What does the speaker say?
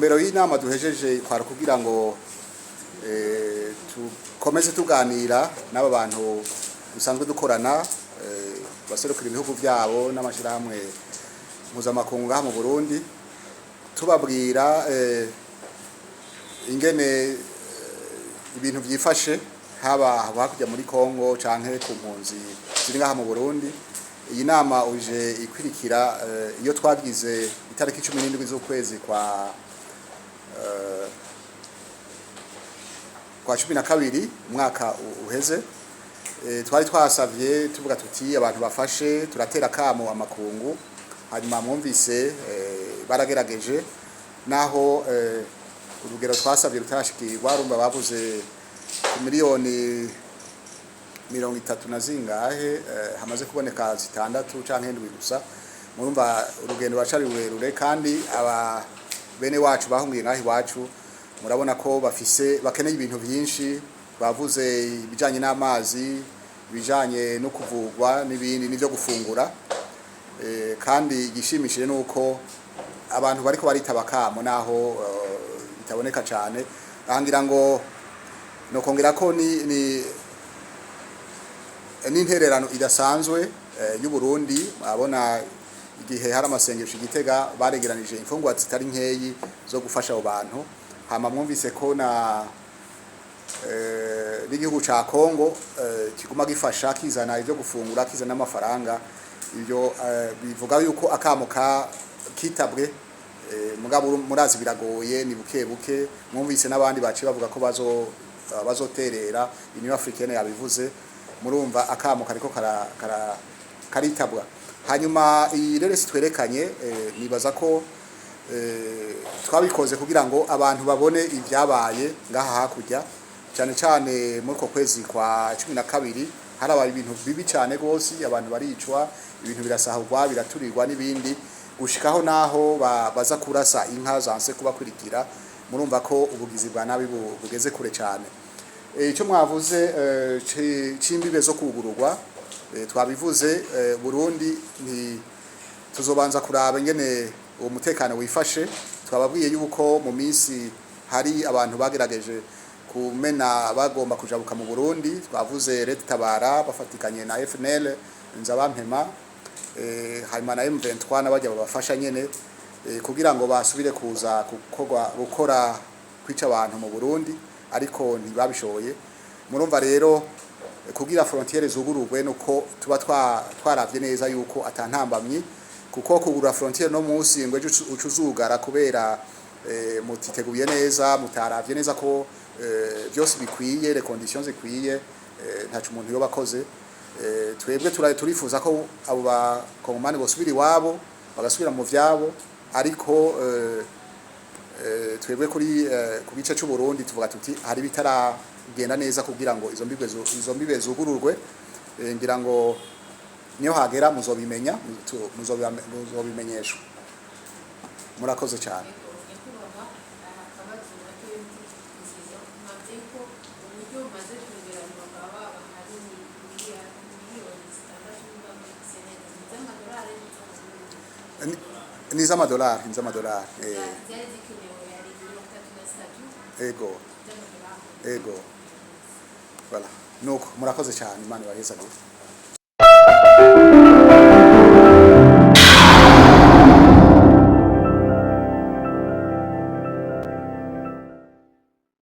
intumbero y'inama duhejeje kwara kugira ngo tukomeze tuganira n'aba bantu dusanzwe dukorana baserukira ibihugu byabo n'amashirahamwe mpuzamakungu ngaha mu Burundi, tubabwira ingene ibintu byifashe haba hakurya muri Kongo canke ku mpunzi ziri ngaha mu Burundi. Iyi nama uje ikwirikira iyo twagize itariki 17 z'ukwezi kwa 12 umwaka uheze. Twari twasavye tuvuga tuti abantu bafashe turatera kamo amakungu, hanyuma mwumvise baragerageje naho urugero twasavye rutashikirwa, rumba bavuze miliyoni 30 na zingahe, hamaze kuboneka 6 canke 7 gusa. Murumva urugendo rwacari rurerure, kandi aba bene wacu bahungiye ngahi wacu murabona ko bakeneye ibintu byinshi. Bavuze ibijanye n'amazi, ibijanye no kuvugwa n'ibindi n'ivyo gufungura, kandi igishimishije nuko abantu bariko baritaba kamo naho bitaboneka cyane. Angira ngo no kongera ko ni n'intererano idasanzwe y'u Burundi. Abona igihe hari amasengesho Gitega baregeranije imfungwa zitari nkeyi zo gufasha abo bantu. Hama mwumvise ko na n'igihugu ca Kongo kiguma gifasha kizana ivyo gufungura, kizana amafaranga. Ibyo bivuga yuko akamo kitabwe, mugabo murazi biragoye, ni buke buke. Mwumvise n'abandi baci bavuga ko bazoterera, Union Africaine yabivuze. Murumva akamo kariko karitabwa. Hanyuma ireresi twerekanye, nibaza ko twabikoze kugira ngo abantu babone ibyabaye ngaha hakurya, cyane cyane muri ko kwezi kwa 12 harabaye ibintu bibi cyane gose. Abantu baricwa, ibintu birasahurwa, biraturirwa n'ibindi, gushikaho naho baza kurasa inka zanse kubakurikira. Murumva ko ubugizi bwa nabi bugeze kure cyane. Icyo mwavuze c'imbibe zo kugururwa, twabivuze. Burundi ni tuzobanza kuraba ingene uwo mutekano wifashe. Twababwiye yuko mu minsi hari abantu bagerageje kumena bagomba kujabuka mu Burundi. Twavuze Red Tabara bafatikanye na FNL Nzabampema, hanyuma na M23 n'abajya babafasha nyene kugira ngo basubire kuza gukora kwica abantu mu Burundi, ariko ntibabishoboye. Murumva rero kugira frontiere zugururwe nuko tuba twaravye neza yuko atantambamye, kuko kugura frontiere no munsi ngo ucuzugara kubera mutiteguye neza, mutaravye neza ko byose bikwiye, les conditions zikwiye, ntacu umuntu yo bakoze. Twebwe turifuza ko abo bakongomani bosubira iwabo bagasubira mu vyabo, ariko twebwe ku gice cy'u Burundi tuvuga tuti hari bitaragenda neza kugira ngo izo mbibe zugururwe. Ngira ngo niyo hagera muzobimenya, muzobimenyeshwa. Murakoze cyane. Niza amadolari. Ego. Voilà. Nuko murakoze cyane, Imana ibaheze.